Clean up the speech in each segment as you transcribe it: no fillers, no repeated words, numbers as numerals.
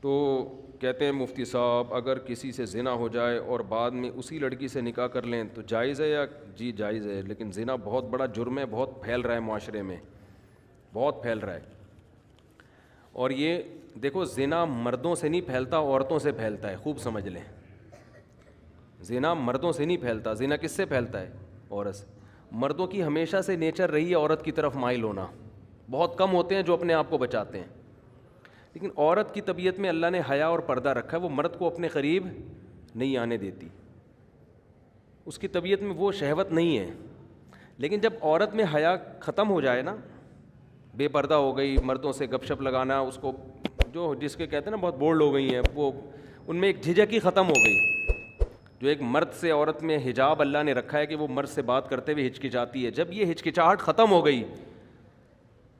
تو کہتے ہیں مفتی صاحب اگر کسی سے زنا ہو جائے اور بعد میں اسی لڑکی سے نکاح کر لیں تو جائز ہے یا؟ جی جائز ہے، لیکن زنا بہت بڑا جرم ہے، بہت پھیل رہا ہے معاشرے میں، بہت پھیل رہا ہے۔ اور یہ دیکھو زنا مردوں سے نہیں پھیلتا، عورتوں سے پھیلتا ہے، خوب سمجھ لیں۔ زنا مردوں سے نہیں پھیلتا، زنا کس سے پھیلتا ہے؟ عورت سے۔ مردوں کی ہمیشہ سے نیچر رہی ہے عورت کی طرف مائل ہونا، بہت کم ہوتے ہیں جو اپنے آپ کو بچاتے ہیں، لیکن عورت کی طبیعت میں اللہ نے حیا اور پردہ رکھا ہے، وہ مرد کو اپنے قریب نہیں آنے دیتی، اس کی طبیعت میں وہ شہوت نہیں ہے۔ لیکن جب عورت میں حیا ختم ہو جائے نا، بے پردہ ہو گئی، مردوں سے گپ شپ لگانا، اس کو جو جس کے کہتے ہیں نا بہت بولڈ ہو گئی ہیں، وہ ان میں ایک جھجک ہی ختم ہو گئی۔ جو ایک مرد سے عورت میں حجاب اللہ نے رکھا ہے کہ وہ مرد سے بات کرتے ہوئے ہچکچاتی ہے، جب یہ ہچکچاہٹ ختم ہو گئی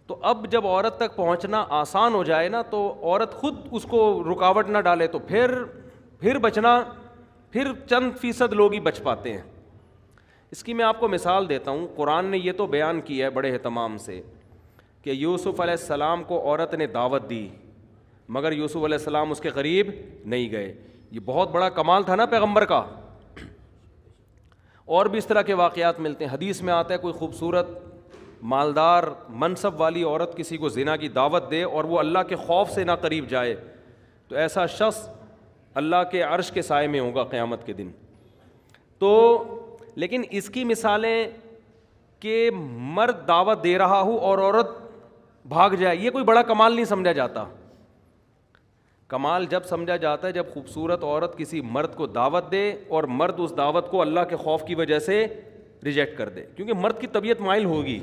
تو اب جب عورت تک پہنچنا آسان ہو جائے نا، تو عورت خود اس کو رکاوٹ نہ ڈالے تو پھر بچنا، پھر چند فیصد لوگ ہی بچ پاتے ہیں۔ اس کی میں آپ کو مثال دیتا ہوں، قرآن نے یہ تو بیان کیا ہے بڑے اہتمام سے کہ یوسف علیہ السلام کو عورت نے دعوت دی مگر یوسف علیہ السلام اس کے قریب نہیں گئے، یہ بہت بڑا کمال تھا نا پیغمبر کا۔ اور بھی اس طرح کے واقعات ملتے ہیں، حدیث میں آتا ہے کوئی خوبصورت مالدار منصب والی عورت کسی کو زنا کی دعوت دے اور وہ اللہ کے خوف سے نہ قریب جائے تو ایسا شخص اللہ کے عرش کے سائے میں ہوگا قیامت کے دن۔ تو لیکن اس کی مثالیں کہ مرد دعوت دے رہا ہو اور عورت بھاگ جائے، یہ کوئی بڑا کمال نہیں سمجھا جاتا۔ کمال جب سمجھا جاتا ہے جب خوبصورت عورت کسی مرد کو دعوت دے اور مرد اس دعوت کو اللہ کے خوف کی وجہ سے ریجیکٹ کر دے، کیونکہ مرد کی طبیعت مائل ہوگی،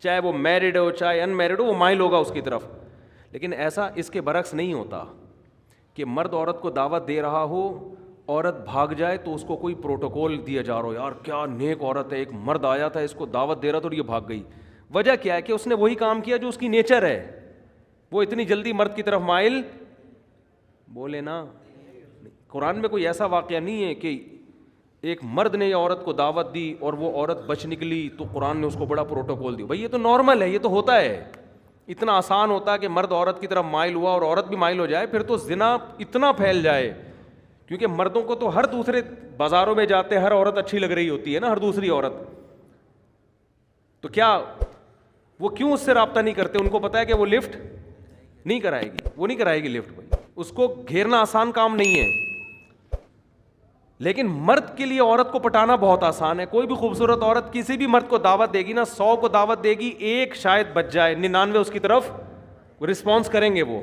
چاہے وہ میرڈ ہو چاہے ان میرڈ ہو، وہ مائل ہوگا اس کی طرف۔ لیکن ایسا اس کے برعکس نہیں ہوتا کہ مرد عورت کو دعوت دے رہا ہو، عورت بھاگ جائے تو اس کو کوئی پروٹوکول دیا جا رہا ہو، یار کیا نیک عورت ہے، ایک مرد آیا تھا اس کو دعوت دے رہا تھا اور یہ بھاگ گئی۔ وجہ کیا ہے کہ اس نے وہی کام کیا جو اس کی نیچر ہے، وہ اتنی جلدی مرد کی طرف مائل بولے نا۔ قرآن میں کوئی ایسا واقعہ نہیں ہے کہ ایک مرد نے یہ عورت کو دعوت دی اور وہ عورت بچ نکلی تو قرآن نے اس کو بڑا پروٹوکول دیا۔ بھائی یہ تو نارمل ہے، یہ تو ہوتا ہے، اتنا آسان ہوتا ہے کہ مرد عورت کی طرف مائل ہوا اور عورت بھی مائل ہو جائے، پھر تو زنا اتنا پھیل جائے، کیونکہ مردوں کو تو ہر دوسرے بازاروں میں جاتے ہر عورت اچھی لگ رہی ہوتی ہے نا، ہر دوسری عورت، تو کیا وہ کیوں اس سے رابطہ نہیں کرتے؟ ان کو پتا ہے کہ وہ لفٹ نہیں کرائے گی، وہ نہیں کرائے گی لفٹ، بھائی اس کو گھیرنا آسان کام نہیں ہے۔ لیکن مرد کے لیے عورت کو پٹانا بہت آسان ہے، کوئی بھی خوبصورت عورت کسی بھی مرد کو دعوت دے گی نا، 100 کو دعوت دے گی، ایک شاید بچ جائے، 99 اس کی طرف رسپانس کریں گے وہ۔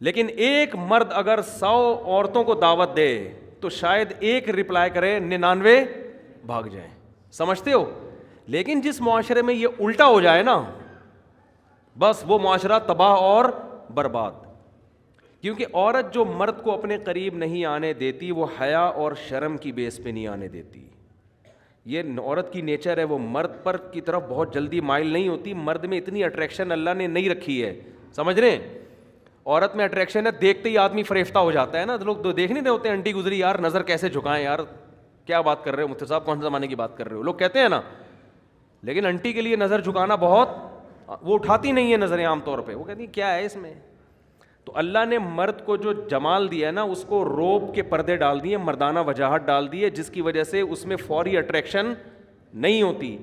لیکن ایک مرد اگر 100 عورتوں کو دعوت دے تو شاید ایک رپلائی کرے، 99 بھاگ جائیں، سمجھتے ہو؟ لیکن جس معاشرے میں یہ الٹا ہو جائے نا، بس وہ معاشرہ تباہ اور برباد، کیونکہ عورت جو مرد کو اپنے قریب نہیں آنے دیتی وہ حیا اور شرم کی بیس پہ نہیں آنے دیتی، یہ عورت کی نیچر ہے، وہ مرد پر کی طرف بہت جلدی مائل نہیں ہوتی، مرد میں اتنی اٹریکشن اللہ نے نہیں رکھی ہے، سمجھ رہے ہیں؟ عورت میں اٹریکشن ہے، دیکھتے ہی آدمی فریفتہ ہو جاتا ہے نا، لوگ تو دیکھ نہیں رہے ہوتے، انٹی گزری یار نظر کیسے جھکائیں، یار کیا بات کر رہے ہو مفتی صاحب، کون سے زمانے کی بات کر رہے ہو، لوگ کہتے ہیں نا، لیکن انٹی کے لیے نظر جھکانا بہت، وہ اٹھاتی نہیں ہے نظریں عام طور پہ، وہ کہتی ہیں کیا ہے اس میں۔ تو اللہ نے مرد کو جو جمال دیا نا، اس کو روب کے پردے ڈال دیے، مردانہ وجاہت ڈال دی ہے، جس کی وجہ سے اس میں فوری اٹریکشن نہیں ہوتی۔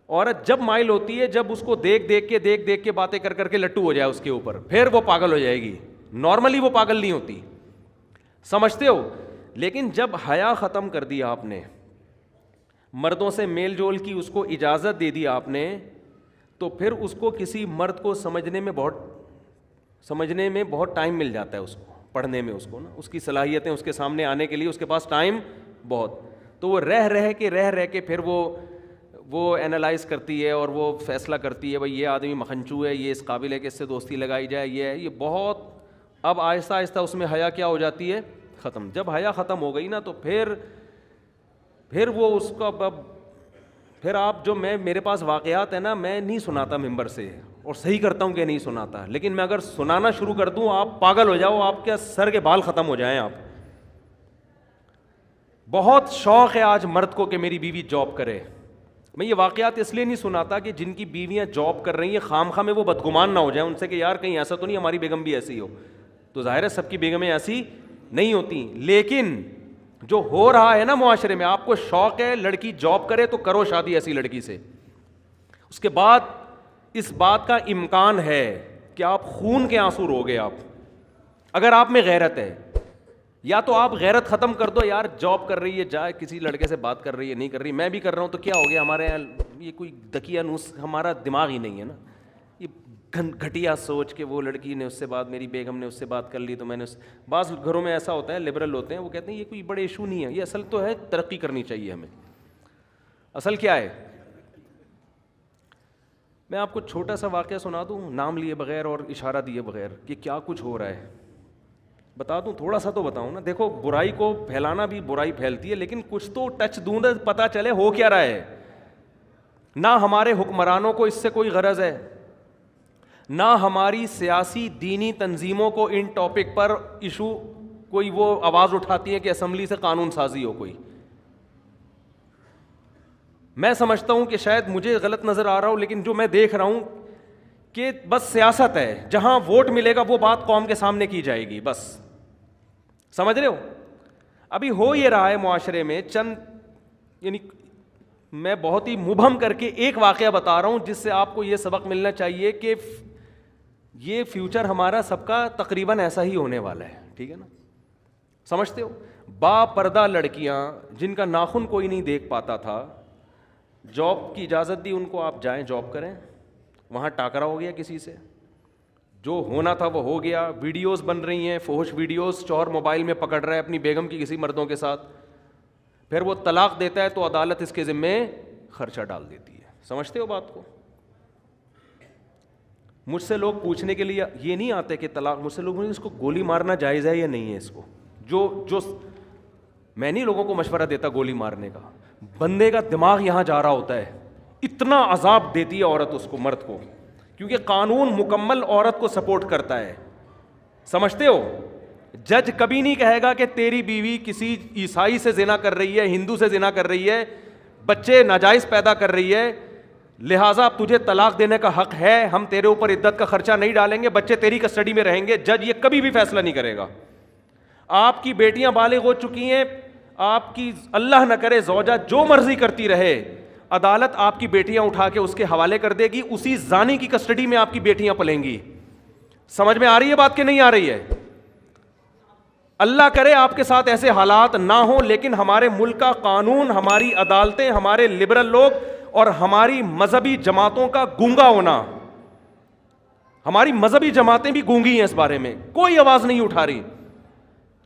عورت جب مائل ہوتی ہے جب اس کو دیکھ دیکھ کے باتیں کر کے لٹو ہو جائے اس کے اوپر، پھر وہ پاگل ہو جائے گی، نارملی وہ پاگل نہیں ہوتی، سمجھتے ہو؟ لیکن جب حیا ختم کر دیا آپ نے، مردوں سے میل جول کی اس کو اجازت دے دی آپ نے، تو پھر اس کو کسی مرد کو سمجھنے میں بہت ٹائم مل جاتا ہے، اس کو پڑھنے میں، اس کو نا اس کی صلاحیتیں اس کے سامنے آنے کے لیے اس کے پاس ٹائم بہت، تو وہ رہ کے پھر وہ اینالائز کرتی ہے اور وہ فیصلہ کرتی ہے بھائی یہ آدمی مکھنچو ہے، یہ اس قابل ہے کہ اس سے دوستی لگائی جائے، یہ بہت، اب آہستہ آہستہ اس میں حیا کیا ہو جاتی ہے؟ ختم۔ جب حیا ختم ہو گئی نا تو پھر وہ اس کا پھر آپ جو میرے پاس واقعات ہیں نا، میں نہیں سناتا ممبر سے، اور صحیح کرتا ہوں کہ نہیں سناتا، لیکن میں اگر سنانا شروع کر دوں آپ پاگل ہو جاؤ، آپ کے سر کے بال ختم ہو جائیں۔ آپ بہت شوق ہے آج مرد کو کہ میری بیوی جاب کرے، میں یہ واقعات اس لیے نہیں سناتا کہ جن کی بیویاں جاب کر رہی ہیں خام خواہ میں وہ بدگمان نہ ہو جائیں ان سے کہ یار کہیں ایسا تو نہیں ہماری بیگم بھی ایسی ہو. تو ظاہر ہے سب کی بیگمیں ایسی نہیں ہوتی, لیکن جو ہو رہا ہے نا معاشرے میں, آپ کو شوق ہے لڑکی جاب کرے تو کرو شادی ایسی لڑکی سے. اس کے بعد اس بات کا امکان ہے کہ آپ خون کے آنسو روگے. آپ اگر آپ میں غیرت ہے, یا تو آپ غیرت ختم کر دو, یار جاب کر رہی ہے جائے کسی لڑکے سے بات کر رہی ہے نہیں کر رہی, میں بھی کر رہا ہوں تو کیا ہو گیا, ہمارے یہاں یہ کوئی دکیا نوس, ہمارا دماغ ہی نہیں ہے نا, یہ گھٹیا سوچ کہ وہ لڑکی نے اس سے بات, میری بیگم نے اس سے بات کر لی تو میں نے بعض گھروں میں ایسا ہوتا ہے, لبرل ہوتے ہیں, وہ کہتے ہیں یہ کوئی بڑے ایشو نہیں ہے, یہ اصل تو ہے ترقی کرنی چاہیے ہمیں. اصل کیا ہے؟ میں آپ کو چھوٹا سا واقعہ سنا دوں نام لیے بغیر اور اشارہ دیے بغیر کہ کیا کچھ ہو رہا ہے, بتا دوں تھوڑا سا تو بتاؤں نا. دیکھو برائی کو پھیلانا بھی برائی پھیلتی ہے, لیکن کچھ تو ٹچ دوں پتہ چلے ہو کیا رہا ہے. نہ ہمارے حکمرانوں کو اس سے کوئی غرض ہے, نہ ہماری سیاسی دینی تنظیموں کو ان ٹاپک پر ایشو کوئی وہ آواز اٹھاتی ہے کہ اسمبلی سے قانون سازی ہو کوئی. میں سمجھتا ہوں کہ شاید مجھے غلط نظر آ رہا ہو, لیکن جو میں دیکھ رہا ہوں کہ بس سیاست ہے, جہاں ووٹ ملے گا وہ بات قوم کے سامنے کی جائے گی بس. سمجھ رہے ہو؟ ابھی ہو یہ رہا ہے معاشرے میں چند, یعنی میں بہت ہی مبہم کر کے ایک واقعہ بتا رہا ہوں جس سے آپ کو یہ سبق ملنا چاہیے کہ یہ فیوچر ہمارا سب کا تقریباً ایسا ہی ہونے والا ہے. ٹھیک ہے نا؟ سمجھتے ہو؟ با پردہ لڑکیاں جن کا ناخن کوئی نہیں دیکھ پاتا تھا, جاب کی اجازت دی ان کو, آپ جائیں جاب کریں, وہاں ٹاکرا ہو گیا کسی سے, جو ہونا تھا وہ ہو گیا. ویڈیوز بن رہی ہیں فحش ویڈیوز, شوہر موبائل میں پکڑ رہا ہے اپنی بیگم کی کسی مردوں کے ساتھ, پھر وہ طلاق دیتا ہے تو عدالت اس کے ذمے خرچہ ڈال دیتی ہے. سمجھتے ہو بات کو؟ مجھ سے لوگ پوچھنے کے لیے یہ نہیں آتے کہ طلاق, مجھ سے لوگ اس کو گولی مارنا جائز ہے یا نہیں ہے. اس کو جو میں نہیں لوگوں کو مشورہ دیتا گولی مارنے کا, بندے کا دماغ یہاں جا رہا ہوتا ہے, اتنا عذاب دیتی ہے عورت اس کو, مرد کو, کیونکہ قانون مکمل عورت کو سپورٹ کرتا ہے. سمجھتے ہو؟ جج کبھی نہیں کہے گا کہ تیری بیوی کسی عیسائی سے زنا کر رہی ہے, ہندو سے زنا کر رہی ہے, بچے ناجائز پیدا کر رہی ہے, لہٰذا تجھے طلاق دینے کا حق ہے, ہم تیرے اوپر عدت کا خرچہ نہیں ڈالیں گے, بچے تیری کسٹڈی میں رہیں گے. جج یہ کبھی بھی فیصلہ نہیں کرے گا. آپ کی بیٹیاں بالغ ہو چکی ہیں, آپ کی اللہ نہ کرے زوجہ جو مرضی کرتی رہے, عدالت آپ کی بیٹیاں اٹھا کے اس کے حوالے کر دے گی, اسی زانی کی کسٹڈی میں آپ کی بیٹیاں پلیں گی. سمجھ میں آ رہی ہے بات کہ نہیں آ رہی ہے؟ اللہ کرے آپ کے ساتھ ایسے حالات نہ ہوں, لیکن ہمارے ملک کا قانون, ہماری عدالتیں, ہمارے لبرل لوگ اور ہماری مذہبی جماعتوں کا گونگا ہونا, ہماری مذہبی جماعتیں بھی گونگی ہیں اس بارے میں, کوئی آواز نہیں اٹھا رہی.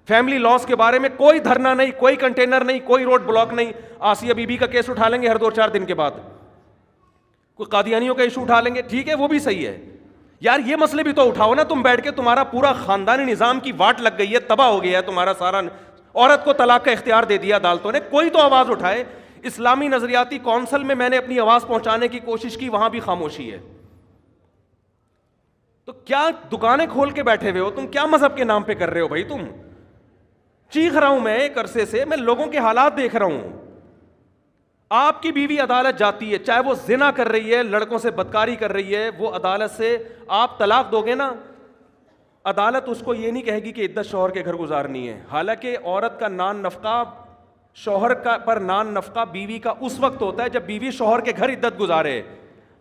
فیملی لاس کے بارے میں کوئی دھرنا نہیں, کوئی کنٹینر نہیں, کوئی روڈ بلاک نہیں. آسیہ بی بی کا کیس اٹھا لیں گے ہر 2-4 دن کے بعد, کوئی قادیانیوں کا ایشو اٹھا لیں گے, ٹھیک ہے وہ بھی صحیح ہے. یار یہ مسئلے بھی تو اٹھاؤ نا تم بیٹھ کے, تمہارا پورا خاندانی نظام کی واٹ لگ گئی ہے, تباہ ہو گیا ہے تمہارا سارا, عورت کو طلاق کا اختیار دے دیا عدالتوں نے, کوئی تو آواز اٹھائے. اسلامی نظریاتی کونسل میں میں نے اپنی آواز پہنچانے کی کوشش کی, وہاں بھی خاموشی ہے. تو کیا دکانیں کھول کے بیٹھے ہوئے ہو تم, کیا مذہب کے نام پہ کر رہے ہو بھائی تم؟ چیخ رہا ہوں میں ایک عرصے سے, میں لوگوں کے حالات دیکھ رہا ہوں. آپ کی بیوی عدالت جاتی ہے, چاہے وہ زنا کر رہی ہے, لڑکوں سے بدکاری کر رہی ہے, وہ عدالت سے آپ طلاق دو گے نا, عدالت اس کو یہ نہیں کہے گی کہ عدت شوہر کے گھر گزارنی ہے. حالانکہ عورت کا نان نفقہ, شوہر کا پر نان نفقہ بیوی کا اس وقت ہوتا ہے جب بیوی شوہر کے گھر عدت گزارے.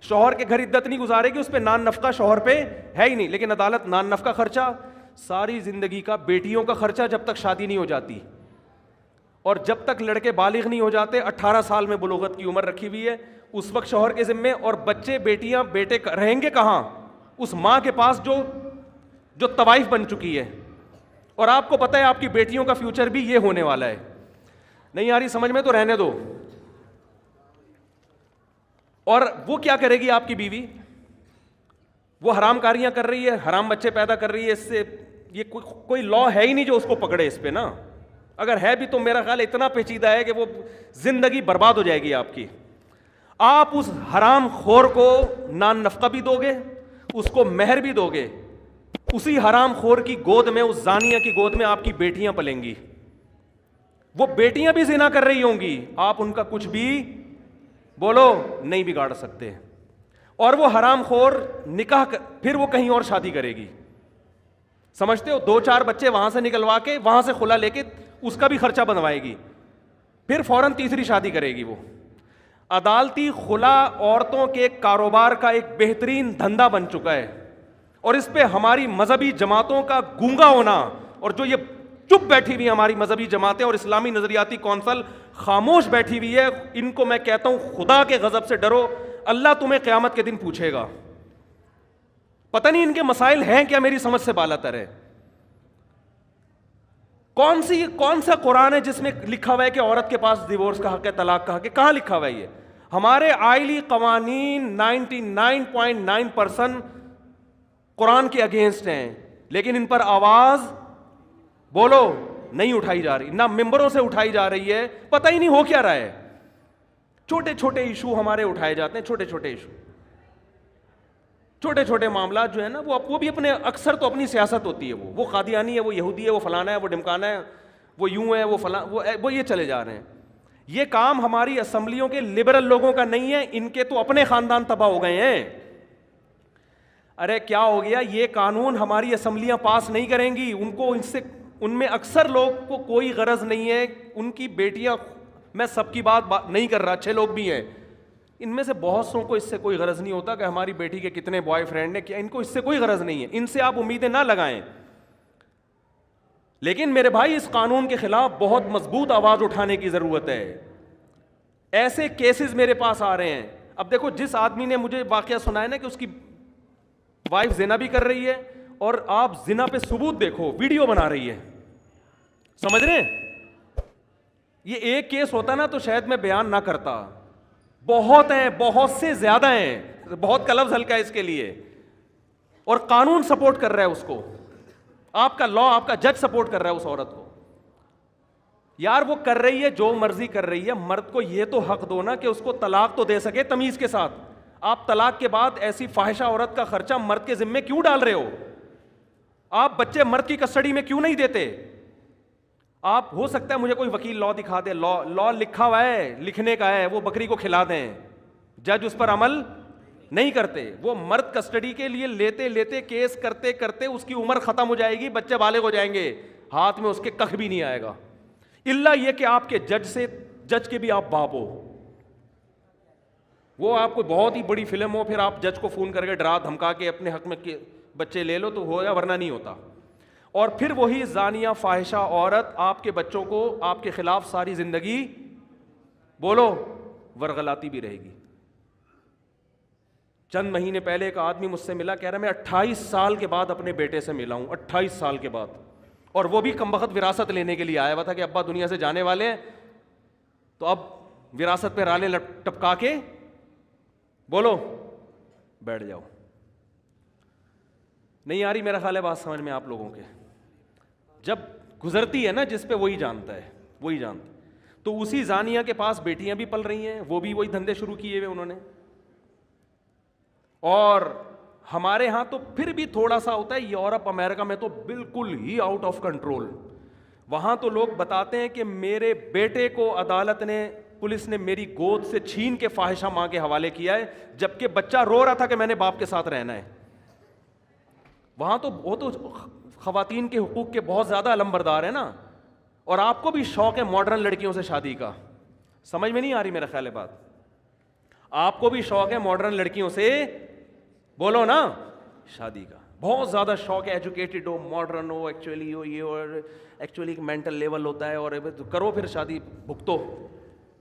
شوہر کے گھر عدت نہیں گزارے گی, اس پہ نان نفقہ شوہر پہ ہے ہی نہیں. لیکن عدالت نان نفقہ خرچہ, ساری زندگی کا بیٹیوں کا خرچہ جب تک شادی نہیں ہو جاتی, اور جب تک لڑکے بالغ نہیں ہو جاتے, 18 سال میں بلوغت کی عمر رکھی ہوئی ہے, اس وقت شوہر کے ذمے. اور بچے بیٹیاں بیٹے رہیں گے کہاں؟ اس ماں کے پاس جو طوائف بن چکی ہے. اور آپ کو پتہ ہے آپ کی بیٹیوں کا فیوچر بھی یہ ہونے والا ہے. نہیں آ رہی سمجھ میں تو رہنے دو. اور وہ کیا کرے گی آپ کی بیوی؟ وہ حرام کاریاں کر رہی ہے, حرام بچے پیدا کر رہی ہے, اس سے یہ کوئی لا ہے ہی نہیں جو اس کو پکڑے اس پہ نا. اگر ہے بھی تو میرا خیال اتنا پیچیدہ ہے کہ وہ زندگی برباد ہو جائے گی آپ کی. آپ اس حرام خور کو نان نفقہ بھی دو گے, اس کو مہر بھی دو گے, اسی حرام خور کی گود میں, اس زانیہ کی گود میں آپ کی بیٹیاں پلیں گی. وہ بیٹیاں بھی زنا کر رہی ہوں گی, آپ ان کا کچھ بھی بولو نہیں بگاڑ سکتے. اور وہ حرام خور نکاح پھر وہ کہیں اور شادی کرے گی, سمجھتے ہو؟ 2-4 بچے وہاں سے نکلوا کے وہاں سے خلا لے کے اس کا بھی خرچہ بنوائے گی, پھر فوراً تیسری شادی کرے گی. وہ عدالتی خلا عورتوں کے کاروبار کا ایک بہترین دھندا بن چکا ہے, اور اس پہ ہماری مذہبی جماعتوں کا گونگا ہونا, اور جو یہ چپ بیٹھی ہوئی ہماری مذہبی جماعتیں اور اسلامی نظریاتی کونسل خاموش بیٹھی ہوئی ہے, ان کو میں کہتا ہوں خدا کے غضب سے ڈرو, اللہ تمہیں قیامت کے دن پوچھے گا. پتہ نہیں ان کے مسائل ہیں کیا, میری سمجھ سے بالاتر ہے. کون سا قرآن ہے جس میں لکھا ہوا ہے کہ عورت کے پاس ڈیورس کا حق ہے, طلاق کا حق ہے؟ کہاں لکھا ہوا ہے یہ؟ ہمارے آئلی قوانین 99.9% قرآن کے اگینسٹ ہیں, لیکن ان پر آواز بولو نہیں اٹھائی جا رہی, نہ ممبروں سے اٹھائی جا رہی ہے. پتہ ہی نہیں ہو کیا رہا ہے. چھوٹے چھوٹے ایشو ہمارے اٹھائے جاتے ہیں, چھوٹے چھوٹے ایشو, چھوٹے چھوٹے معاملات جو ہے نا, وہ بھی اپنے اکثر تو اپنی سیاست ہوتی ہے. وہ قادیانی ہے, وہ یہودی ہے, وہ فلانا ہے, وہ ڈمکانا ہے, وہ یوں ہے, وہ فلاں, وہ یہ چلے جا رہے ہیں. یہ کام ہماری اسمبلیوں کے لبرل لوگوں کا نہیں ہے, ان کے تو اپنے خاندان تباہ ہو گئے ہیں. ارے کیا ہو گیا, یہ قانون ہماری اسمبلیاں پاس نہیں کریں گی. ان میں اکثر لوگ کو کوئی غرض نہیں ہے, ان کی بیٹیاں, میں سب کی بات نہیں کر رہا, اچھے لوگ بھی ہیں, ان میں سے بہت سو کو اس سے کوئی غرض نہیں ہوتا کہ ہماری بیٹی کے کتنے بوائے فرینڈ ہیں, کیا ان کو اس سے کوئی غرض نہیں ہے. ان سے آپ امیدیں نہ لگائیں. لیکن میرے بھائی, اس قانون کے خلاف بہت مضبوط آواز اٹھانے کی ضرورت ہے. ایسے کیسز میرے پاس آ رہے ہیں. اب دیکھو, جس آدمی نے مجھے واقعہ سنایا نا کہ اس کی وائف زنا بھی کر رہی ہے, اور آپ زنا پہ ثبوت دیکھو, ویڈیو بنا رہی ہے, سمجھ رہے ہیں؟ یہ ایک کیس ہوتا نا تو شاید میں بیان نہ کرتا. بہت ہیں, بہت سے زیادہ ہیں, بہت کا لفظ ہلکا ہے اس کے لیے, اور قانون سپورٹ کر رہا ہے اس کو. آپ کا لا, آپ کا جج سپورٹ کر رہا ہے اس عورت کو. یار وہ کر رہی ہے, جو مرضی کر رہی ہے, مرد کو یہ تو حق دو نا کہ اس کو طلاق تو دے سکے تمیز کے ساتھ. آپ طلاق کے بعد ایسی فاحشہ عورت کا خرچہ مرد کے ذمے کیوں ڈال رہے ہو؟ آپ بچے مرد کی کسٹڈی میں کیوں نہیں دیتے؟ آپ, ہو سکتا ہے مجھے کوئی وکیل لا دکھا دے, لا لکھا ہوا ہے, لکھنے کا ہے, وہ بکری کو کھلا دیں, جج اس پر عمل نہیں کرتے. وہ مرد کسٹڈی کے لیے لیتے لیتے, کیس کرتے کرتے اس کی عمر ختم ہو جائے گی, بچے بالغ ہو جائیں گے, ہاتھ میں اس کے کخ بھی نہیں آئے گا, الا یہ کہ آپ کے جج کے بھی آپ باپ ہو. وہ آپ کو بہت ہی بڑی فلم ہو, پھر آپ جج کو فون کر کے ڈرا دھمکا کے اپنے حق میں بچے لے لو تو ہو یا, ورنہ نہیں ہوتا. اور پھر وہی زانیہ فاحشہ عورت آپ کے بچوں کو آپ کے خلاف ساری زندگی بولو ورغلاتی بھی رہے گی. چند مہینے پہلے ایک آدمی مجھ سے ملا, کہہ رہا میں 28 سال کے بعد اپنے بیٹے سے ملا ہوں, 28 سال کے بعد, اور وہ بھی کمبخت وراثت لینے کے لیے آیا ہوا تھا کہ ابا دنیا سے جانے والے ہیں, تو اب وراثت پہ رالیں ٹپکا کے بولو بیٹھ جاؤ. نہیں آ رہی میرا خیال ہے بات سمجھ میں آپ لوگوں کے؟ جب گزرتی ہے نا جس پہ, وہی جانتا ہے, وہی جانتا. تو اسی زانیہ کے پاس بیٹیاں بھی پل رہی ہیں, وہ بھی وہی دھندے شروع کیے ہوئے انہوں نے. اور ہمارے ہاں تو پھر بھی تھوڑا سا ہوتا ہے, یورپ امریکہ میں تو بالکل ہی آؤٹ آف کنٹرول. وہاں تو لوگ بتاتے ہیں کہ میرے بیٹے کو عدالت نے, پولیس نے میری گود سے چھین کے فاحشہ ماں کے حوالے کیا ہے, جبکہ بچہ رو رہا تھا کہ میں نے باپ کے ساتھ رہنا ہے. وہاں تو وہ تو خواتین کے حقوق کے بہت زیادہ علمبردار ہیں نا. اور آپ کو بھی شوق ہے ماڈرن لڑکیوں سے شادی کا, سمجھ میں نہیں آ رہی میرا خیال ہے بات؟ آپ کو بھی شوق ہے ماڈرن لڑکیوں سے بولو نا شادی کا, بہت زیادہ شوق ہے, ایجوکیٹڈ ہو, ماڈرن ہو, ایکچولی ہو یہ, اور ایکچولی ایک مینٹل لیول ہوتا ہے, اور کرو پھر شادی بھگتو.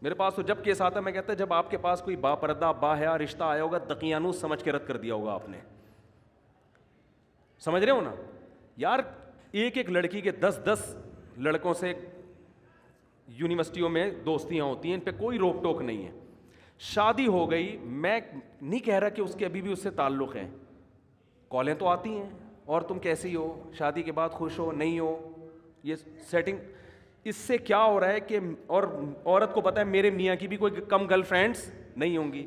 میرے پاس تو جب کیس آتا ہے میں کہتا ہے جب آپ کے پاس کوئی با پردہ با حیا رشتہ آیا ہوگا, دقیانوس سمجھ کے رد کر دیا ہوگا آپ نے. سمجھ رہے ہو نا یار؟ ایک ایک لڑکی کے 10 لڑکوں سے یونیورسٹیوں میں دوستیاں ہوتی ہیں, ان پہ کوئی روک ٹوک نہیں ہے. شادی ہو گئی, میں نہیں کہہ رہا کہ اس کے ابھی بھی اس سے تعلق ہیں, کالیں تو آتی ہیں, اور تم کیسی ہو, شادی کے بعد خوش ہو نہیں ہو, یہ سیٹنگ. اس سے کیا ہو رہا ہے کہ, اور عورت کو پتہ ہے میرے میاں کی بھی کوئی کم گرل فرینڈس نہیں ہوں گی.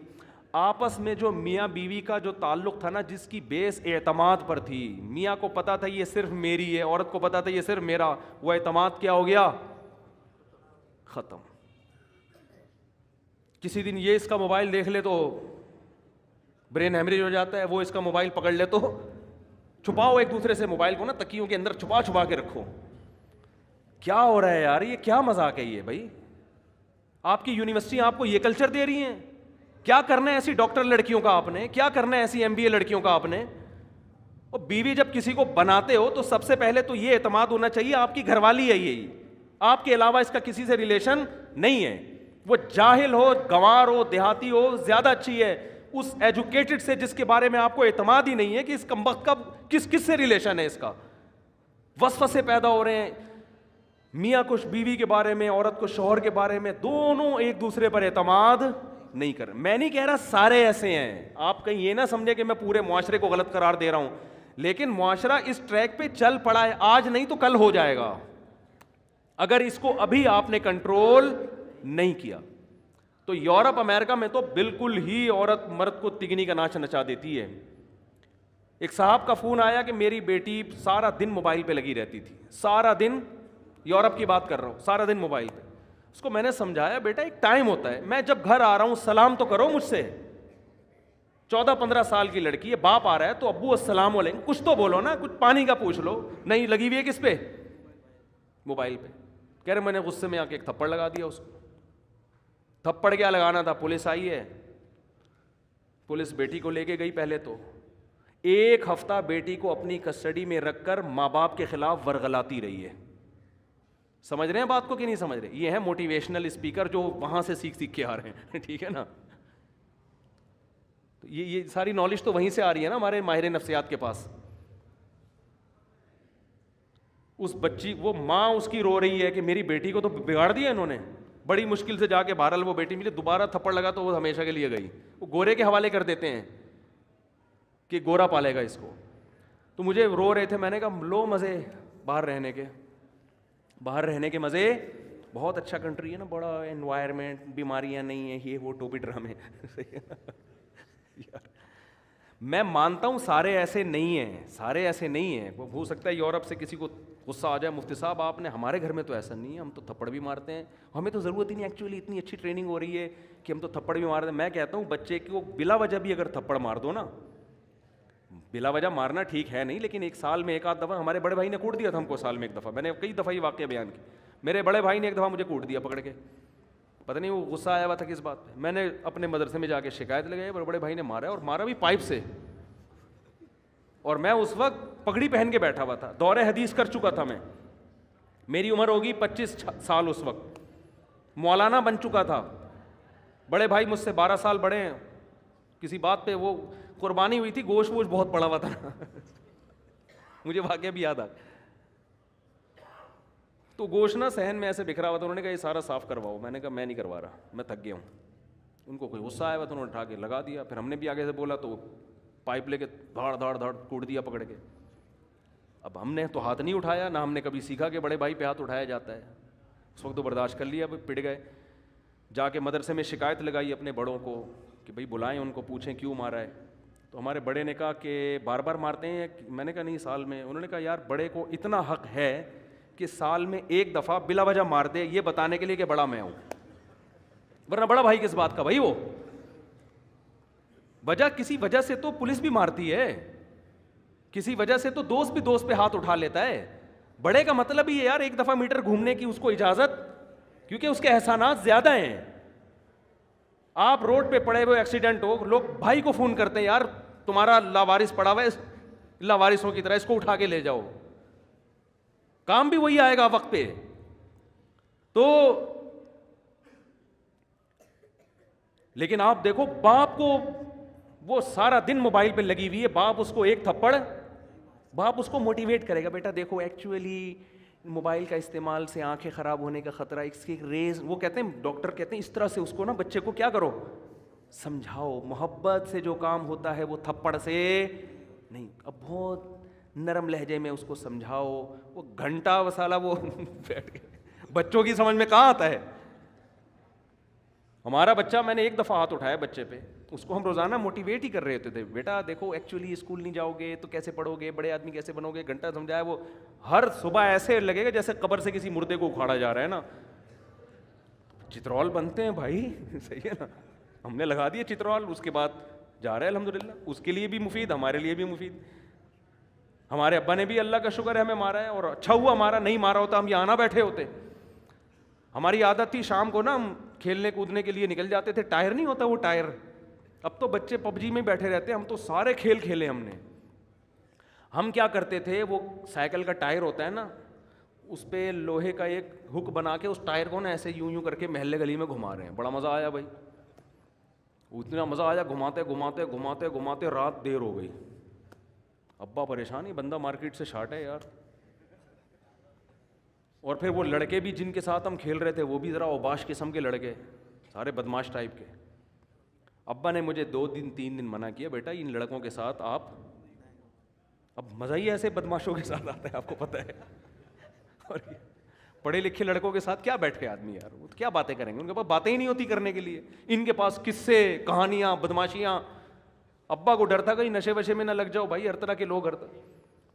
آپس میں جو میاں بیوی کا جو تعلق تھا نا, جس کی بیس اعتماد پر تھی, میاں کو پتا تھا یہ صرف میری ہے, عورت کو پتا تھا یہ صرف میرا, وہ اعتماد کیا ہو گیا؟ ختم. کسی دن یہ اس کا موبائل دیکھ لے تو برین ہیمریج ہو جاتا ہے, وہ اس کا موبائل پکڑ لے تو چھپاؤ ایک دوسرے سے موبائل کو نا, تکیوں کے اندر چھپا چھپا کے رکھو. کیا ہو رہا ہے یار, یہ کیا مذاق ہے یہ بھائی؟ آپ کی یونیورسٹی آپ کو یہ کلچر دے رہی ہیں؟ کیا کرنا ہے ایسی ڈاکٹر لڑکیوں کا آپ نے, کیا کرنا ہے ایسی MBA لڑکیوں کا آپ نے؟ اور بیوی جب کسی کو بناتے ہو تو سب سے پہلے تو یہ اعتماد ہونا چاہیے آپ کی گھر والی ہے, یہی آپ کے علاوہ اس کا کسی سے ریلیشن نہیں ہے. وہ جاہل ہو, گنوار ہو, دیہاتی ہو, زیادہ اچھی ہے اس ایجوکیٹڈ سے جس کے بارے میں آپ کو اعتماد ہی نہیں ہے کہ اس کمبخت کا کس سے ریلیشن ہے. اس کا وسوسے پیدا ہو رہے ہیں, میاں کو بیوی کے بارے میں, عورت کو شوہر کے بارے میں, دونوں ایک دوسرے پر اعتماد نہیں کر. میں نہیں کہہ رہا سارے ایسے ہیں, آپ کہیں یہ نہ سمجھے کہ میں پورے معاشرے کو غلط قرار دے رہا ہوں, لیکن معاشرہ اس ٹریک پہ چل پڑا ہے, آج نہیں تو کل ہو جائے گا اگر اس کو ابھی آپ نے کنٹرول نہیں کیا. تو یورپ امریکہ میں تو بالکل ہی عورت مرد کو تگنی کا ناچ نچا دیتی ہے. ایک صاحب کا فون آیا کہ میری بیٹی سارا دن موبائل پہ لگی رہتی تھی, سارا دن, یورپ کی بات کر رہا ہوں, سارا دن موبائل پہ. اس کو میں نے سمجھایا بیٹا ایک ٹائم ہوتا ہے, میں جب گھر آ رہا ہوں سلام تو کرو مجھ سے. 14-15 سال کی لڑکی ہے, باپ آ رہا ہے تو ابو السلام علیکم کچھ تو بولو نا, کچھ پانی کا پوچھ لو. نہیں, لگی ہوئی ہے کس پہ؟ موبائل پہ. کہہ رہے میں نے غصے میں آ کے ایک تھپڑ لگا دیا اس کو. تھپڑ کیا لگانا تھا, پولیس آئی ہے, پولیس بیٹی کو لے کے گئی. پہلے تو 1 ہفتہ بیٹی کو اپنی کسٹڈی میں رکھ کر ماں باپ کے خلاف ورغلاتی رہی ہے. سمجھ رہے ہیں بات کو کہ نہیں سمجھ رہے؟ یہ ہے موٹیویشنل اسپیکر جو وہاں سے سیکھ کے آ رہے ہیں, ٹھیک ہے نا. تو یہ ساری نالج تو وہیں سے آ رہی ہے نا ہمارے ماہر نفسیات کے پاس. اس بچی, وہ ماں اس کی رو رہی ہے کہ میری بیٹی کو تو بگاڑ دیا انہوں نے. بڑی مشکل سے جا کے بہرحال وہ بیٹی ملی, دوبارہ تھپڑ لگا تو وہ ہمیشہ کے لیے گئی. وہ گورے کے حوالے کر دیتے ہیں کہ گورا پالے گا اس کو. تو مجھے رو رہے تھے, میں نے کہا لو مزے باہر رہنے کے, باہر رہنے کے مزے, بہت اچھا کنٹری ہے نا, بڑا انوائرمنٹ, بیماریاں نہیں ہیں, یہ وہ ٹوپی ڈرامے. میں مانتا ہوں سارے ایسے نہیں ہیں, سارے ایسے نہیں ہیں. وہ ہو سکتا ہے یورپ سے کسی کو غصہ آ جائے, مفتی صاحب آپ نے, ہمارے گھر میں تو ایسا نہیں ہے, ہم تو تھپڑ بھی مارتے ہیں, ہمیں تو ضرورت ہی نہیں, ایکچولی اتنی اچھی ٹریننگ ہو رہی ہے کہ ہم تو تھپڑ بھی مارتے ہیں. میں کہتا ہوں بچے کو بلا وجہ بھی اگر تھپڑ مار دو نا, بلا وجہ مارنا ٹھیک ہے نہیں, لیکن 1 سال میں 1 آدھ دفعہ, ہمارے بڑے بھائی نے کوٹ دیا تھا ہم کو سال میں 1 دفعہ. میں نے کئی دفعہ یہ واقعہ بیان کی. میرے بڑے بھائی نے 1 دفعہ مجھے کوٹ دیا پکڑ کے, پتہ نہیں وہ غصہ آیا ہوا تھا کس بات پہ. میں نے اپنے مدرسے میں جا کے شکایت لگائی, بڑے بھائی نے مارا, اور مارا بھی پائپ سے. اور میں اس وقت پگڑی پہن کے بیٹھا ہوا تھا, دور حدیث کر چکا تھا میں, میری عمر ہوگی 25 سال اس وقت, مولانا بن چکا تھا. بڑے بھائی مجھ سے 12 سال بڑے ہیں. کسی بات پہ وہ قربانی ہوئی تھی, گوشت ووشت بہت پڑا ہوا تھا. مجھے واقعہ بھی یاد آ, تو گوشت نا صحن میں ایسے بکھرا ہوا تھا. انہوں نے کہا یہ سارا صاف کرواؤ. میں نے کہا میں نہیں کروا رہا, میں تھک گیا ہوں. ان کو کوئی غصہ آیا ہوا تو انہوں نے اٹھا کے لگا دیا. پھر ہم نے بھی آگے سے بولا تو پائپ لے کے دھاڑ دھاڑ دھاڑ کوٹ دیا پکڑ کے. اب ہم نے تو ہاتھ نہیں اٹھایا, نہ ہم نے کبھی سیکھا کہ بڑے بھائی پہ ہاتھ اٹھایا جاتا ہے. اس وقت تو برداشت کر لیا, پٹ گئے. جا کے مدرسے میں شکایت لگائی اپنے بڑوں کو کہ بھائی بلائیں ان کو, پوچھیں کیوں مارا ہے. تو ہمارے بڑے نے کہا کہ بار بار مارتے ہیں. میں نے کہا نہیں, سال میں. انہوں نے کہا یار بڑے کو اتنا حق ہے کہ سال میں 1 دفعہ بلا وجہ مار دے, یہ بتانے کے لیے کہ بڑا میں ہوں, ورنہ بڑا بھائی کس بات کا بھائی. وہ وجہ, کسی وجہ سے تو پولیس بھی مارتی ہے, کسی وجہ سے تو دوست بھی دوست پہ ہاتھ اٹھا لیتا ہے. بڑے کا مطلب ہی ہے یار 1 دفعہ میٹر گھومنے کی اس کو اجازت, کیونکہ اس کے احسانات زیادہ ہیں. آپ روڈ پہ پڑے ہوئے ایکسیڈنٹ ہو, لوگ بھائی کو فون کرتے ہیں یار تمہارا لاوارث پڑا ہوا ہے, لاوارثوں کی طرح اس کو اٹھا کے لے جاؤ. کام بھی وہی آئے گا وقت پہ. تو لیکن آپ دیکھو باپ کو, وہ سارا دن موبائل پہ لگی ہوئی ہے, باپ اس کو 1 تھپڑ, باپ اس کو موٹیویٹ کرے گا, بیٹا دیکھو ایکچولی موبائل کا استعمال سے آنکھیں خراب ہونے کا خطرہ, اس کی ریز, وہ کہتے ہیں ڈاکٹر کہتے ہیں اس طرح سے اس کو نا بچے کو کیا کرو, سمجھاؤ. محبت سے جو کام ہوتا ہے وہ تھپڑ سے نہیں. اب بہت نرم لہجے میں اس کو سمجھاؤ. وہ گھنٹہ وسالہ وہ بیٹھ کے, بچوں کی سمجھ میں کہاں آتا ہے. ہمارا بچہ, میں نے 1 دفعہ ہاتھ اٹھایا بچے پہ, اس کو ہم روزانہ موٹیویٹ ہی کر رہے ہوتے تھے, بیٹا دیکھو ایکچولی اسکول نہیں جاؤ گے تو کیسے پڑھو گے, بڑے آدمی کیسے بنو گے. گھنٹہ سمجھایا. وہ ہر صبح ایسے لگے گا جیسے قبر سے کسی مردے کو اکھاڑا جا رہا ہے نا. چترول بنتے ہیں بھائی, صحیح ہے نا, ہم نے لگا دیا چترول, اس کے بعد جا رہے ہیں الحمدللہ, اس کے لیے بھی مفید, ہمارے لیے بھی مفید. ہمارے ابا نے بھی اللہ کا شکر ہے ہمیں مارا ہے, اور اچھا ہوا ہمارا, نہیں مارا ہوتا ہم یہاں نہ بیٹھے ہوتے. ہماری عادت تھی شام کو نا ہم کھیلنے کودنے کے لیے نکل جاتے تھے, ٹائر نہیں ہوتا وہ ٹائر, اب تو بچے پب جی میں بیٹھے رہتے ہیں, ہم تو سارے کھیل کھیلے ہم نے. ہم کیا کرتے تھے, وہ سائیکل کا ٹائر ہوتا ہے نا, اس پہ لوہے کا ایک ہک بنا کے اس ٹائر کو نا ایسے یوں یوں کر کے محلے گلی میں گھما رہے ہیں. بڑا مزہ آیا بھائی, اتنا مزہ آیا, گھماتے گھماتے گھماتے گھماتے رات دیر ہو گئی. ابا پریشان ہی, بندہ مارکیٹ سے شارٹ ہے یار. اور پھر وہ لڑکے بھی جن کے ساتھ ہم کھیل رہے تھے وہ بھی ذرا اوباش قسم کے لڑکے, سارے بدماش ٹائپ کے. ابا نے مجھے 2 دن 3 دن منع کیا, بیٹا ان لڑکوں کے ساتھ آپ, اب مزہ ہی ایسے بدماشوں کے ساتھ آتا ہے آپ کو پتہ ہے. اور پڑھے لکھے لڑکوں کے ساتھ کیا بیٹھ کے آدمی یار, وہ کیا باتیں کریں گے, ان کے پاس باتیں ہی نہیں ہوتی کرنے کے لیے, ان کے پاس قصے کہانیاں بدماشیاں. ابا کو ڈر تھا کہیں نشے وشے میں نہ لگ جاؤ بھائی, ہر طرح کے لوگ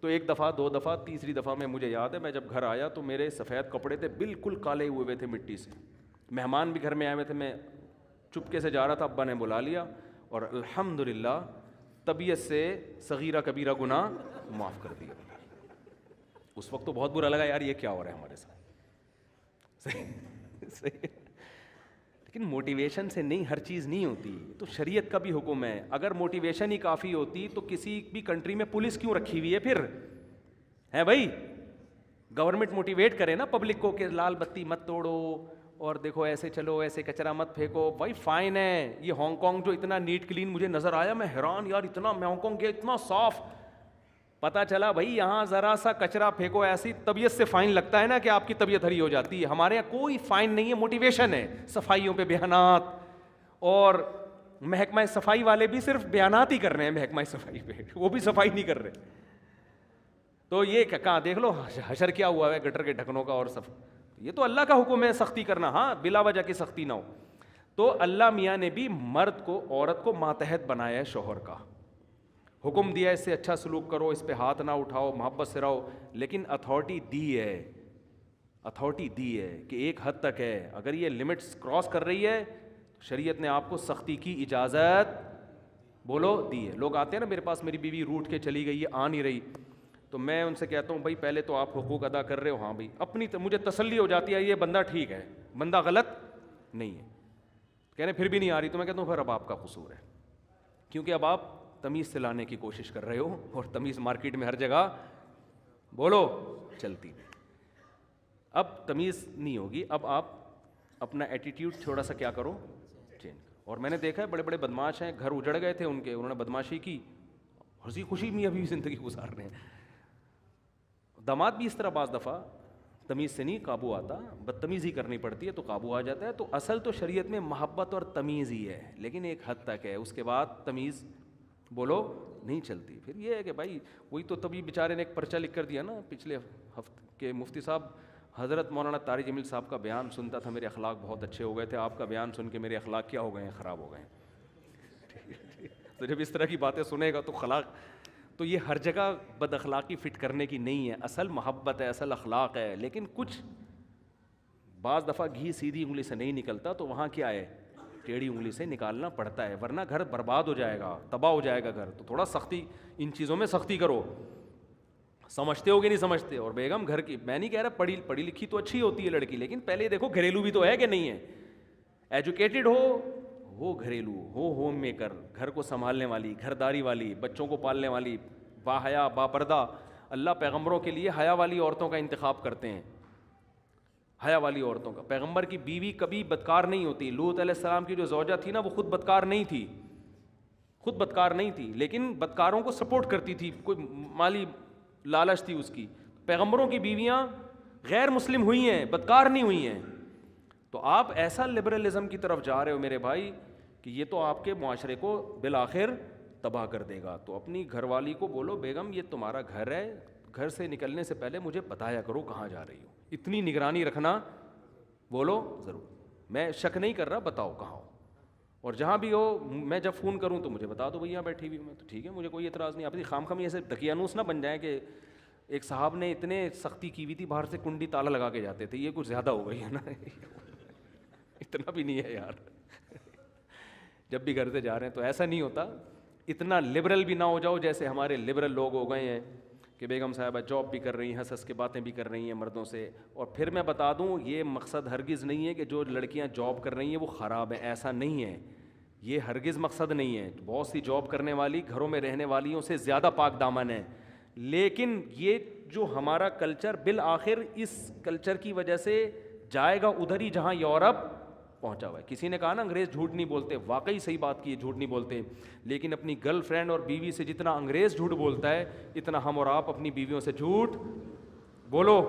تو 1 دفعہ 2 دفعہ, تیسری دفعہ میں مجھے یاد ہے میں جب گھر آیا تو میرے سفید کپڑے تھے بالکل کالے ہوئے ہوئے تھے مٹی سے, مہمان بھی گھر میں آئے ہوئے تھے, میں چپکے سے جا رہا تھا, ابا نے بلا لیا اور الحمدللہ طبیعت سے صغیرہ کبیرہ گناہ معاف کر دیا. اس وقت تو بہت برا لگا یار, یہ کیا ہو رہا ہے ہمارے ساتھ. صحیح. لیکن موٹیویشن سے نہیں, ہر چیز نہیں ہوتی. تو شریعت کا بھی حکم ہے, اگر موٹیویشن ہی کافی ہوتی تو کسی بھی کنٹری میں پولیس کیوں رکھی ہوئی ہے پھر, ہے بھائی. گورنمنٹ موٹیویٹ کرے نا پبلک کو کہ لال بتی مت توڑو, اور دیکھو ایسے چلو, ایسے کچرا مت پھینکو. بھائی فائن ہے. یہ ہانگ کانگ جو اتنا نیٹ کلین مجھے نظر آیا, میں حیران یار, اتنا, میں ہانگ کانگ گیا اتنا صاف, پتہ چلا بھائی یہاں ذرا سا کچرا پھینکو ایسی طبیعت سے فائن لگتا ہے نا کہ آپ کی طبیعت ہری ہو جاتی ہے. ہمارے یہاں کوئی فائن نہیں ہے, موٹیویشن ہے. صفائیوں پہ بیانات, اور محکمہ صفائی والے بھی صرف بیانات ہی کر رہے ہیں محکمہ صفائی پہ, وہ بھی صفائی نہیں کر رہے. تو یہ کہاں دیکھ لو حشر کیا ہوا ہے گٹر کے ڈھکنوں کا, اور یہ تو اللہ کا حکم ہے سختی کرنا, ہاں بلا وجہ کی سختی نہ ہو. تو اللہ میاں نے بھی مرد کو, عورت کو ماتحت بنایا ہے شوہر کا, حکم دیا اس سے اچھا سلوک کرو, اس پہ ہاتھ نہ اٹھاؤ, محبت سے رہو. لیکن اتھارٹی دی ہے کہ ایک حد تک ہے, اگر یہ لمٹس کراس کر رہی ہے شریعت نے آپ کو سختی کی اجازت بولو دی ہے. لوگ آتے ہیں نا میرے پاس, میری بیوی روٹھ کے چلی گئی ہے, آ نہیں رہی, تو میں ان سے کہتا ہوں بھائی پہلے تو آپ حقوق ادا کر رہے ہو, ہاں بھائی اپنی, مجھے تسلی ہو جاتی ہے یہ بندہ ٹھیک ہے, بندہ غلط نہیں ہے. کہنے پھر بھی نہیں آ رہی, تو میں کہتا ہوں پھر اب آپ کا قصور ہے, کیونکہ اب آپ تمیز سے لانے کی کوشش کر رہے ہو, اور تمیز مارکیٹ میں ہر جگہ بولو چلتی نہیں. اب تمیز نہیں ہوگی, اب آپ اپنا ایٹیٹیوڈ تھوڑا سا کیا کرو, چینج کرو. اور میں نے دیکھا ہے بڑے بڑے بدماش ہیں, گھر اجڑ گئے تھے ان کے, انہوں نے بدماشی کی, ہنسی خوشی میں ابھی زندگی گزار رہے ہیں. داماد بھی اس طرح بعض دفعہ تمیز سے نہیں قابو آتا, بدتمیزی کرنی پڑتی ہے تو قابو آ جاتا ہے. تو اصل تو شریعت میں محبت اور تمیز ہی ہے, لیکن ایک حد تک ہے, اس کے بعد تمیز بولو نہیں چلتی. پھر یہ ہے کہ بھائی وہی تو تبھی بیچارے نے ایک پرچہ لکھ کر دیا نا پچھلے ہفتے کے مفتی صاحب, حضرت مولانا طارق جمیل صاحب کا بیان سنتا تھا, میرے اخلاق بہت اچھے ہو گئے تھے, آپ کا بیان سن کے میرے اخلاق کیا ہو گئے ہیں, خراب ہو گئے ہیں. تو جب اس طرح کی باتیں سنے گا تو اخلاق, تو یہ ہر جگہ بد اخلاقی فٹ کرنے کی نہیں ہے, اصل محبت ہے, اصل اخلاق ہے. لیکن کچھ بعض دفعہ گھی سیدھی انگلی سے نہیں نکلتا, تو وہاں کیا ہے, ٹیڑھی انگلی سے نکالنا پڑتا ہے, ورنہ گھر برباد ہو جائے گا, تباہ ہو جائے گا گھر. تو تھوڑا سختی, ان چیزوں میں سختی کرو. سمجھتے ہو کہ نہیں سمجھتے؟ اور بیگم گھر کی, میں نہیں کہہ رہا پڑھی لکھی تو اچھی ہوتی ہے لڑکی, لیکن پہلے دیکھو گھریلو بھی تو ہے کہ نہیں ہے. ایجوکیٹڈ ہو گھریلو ہو, ہوم میکر, گھر کو سنبھالنے والی, گھرداری والی, بچوں کو پالنے والی, با حیا با پردہ. اللہ پیغمبروں کے لیے حیا والی عورتوں کا انتخاب کرتے ہیں, حیا والی عورتوں کا. پیغمبر کی بیوی کبھی بدکار نہیں ہوتی. لوط علیہ السلام کی جو زوجہ تھی نا, وہ خود بدکار نہیں تھی, لیکن بدکاروں کو سپورٹ کرتی تھی, کوئی مالی لالچ تھی اس کی. پیغمبروں کی بیویاں غیر مسلم ہوئی ہیں, بدکار نہیں ہوئی ہیں. تو آپ ایسا لبرلزم کی طرف جا رہے ہو میرے بھائی کہ یہ تو آپ کے معاشرے کو بالآخر تباہ کر دے گا. تو اپنی گھر والی کو بولو, بیگم یہ تمہارا گھر ہے, گھر سے نکلنے سے پہلے مجھے بتایا کرو کہاں جا رہی ہو, اتنی نگرانی رکھنا بولو ضرور. میں شک نہیں کر رہا, بتاؤ کہاں ہو, اور جہاں بھی ہو میں جب فون کروں تو مجھے بتا دو بھئی یہاں بیٹھی ہوئی ہوں میں, تو ٹھیک ہے, مجھے کوئی اعتراض نہیں. آپ خام خامی ایسے دقیانوس نہ بن جائیں کہ ایک صاحب نے اتنے سختی کی ہوئی تھی, باہر سے کنڈی تالا لگا کے جاتے تھے, یہ کچھ زیادہ ہو گئی ہے نا. اتنا بھی نہیں ہے یار. جب بھی گھر سے جا رہے ہیں تو ایسا نہیں ہوتا, اتنا لبرل بھی نہ ہو جاؤ جیسے ہمارے لبرل لوگ ہو گئے ہیں کہ بیگم صاحبہ جاب بھی کر رہی ہیں, ہنس ہنس کے باتیں بھی کر رہی ہیں مردوں سے. اور پھر میں بتا دوں, یہ مقصد ہرگز نہیں ہے کہ جو لڑکیاں جاب کر رہی ہیں وہ خراب ہیں, ایسا نہیں ہے, یہ ہرگز مقصد نہیں ہے. بہت سی جاب کرنے والی گھروں میں رہنے والیوں سے زیادہ پاک دامن ہے. لیکن یہ جو ہمارا کلچر بالآخر اس کلچر کی وجہ سے جائے گا ادھر ہی جہاں یورپ پہنچا ہوا ہے. کسی نے کہا نا انگریز جھوٹ نہیں بولتے, واقعی صحیح بات کی, جھوٹ نہیں بولتے. لیکن اپنی گرل فرینڈ اور بیوی سے جتنا انگریز جھوٹ بولتا ہے اتنا ہم اور آپ اپنی بیویوں سے جھوٹ بولو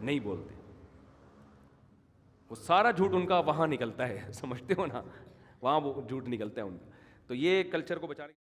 نہیں بولتے. وہ سارا جھوٹ ان کا وہاں نکلتا ہے, سمجھتے ہو نا, وہاں وہ جھوٹ نکلتا ہے ان کا. تو یہ کلچر کو بچانے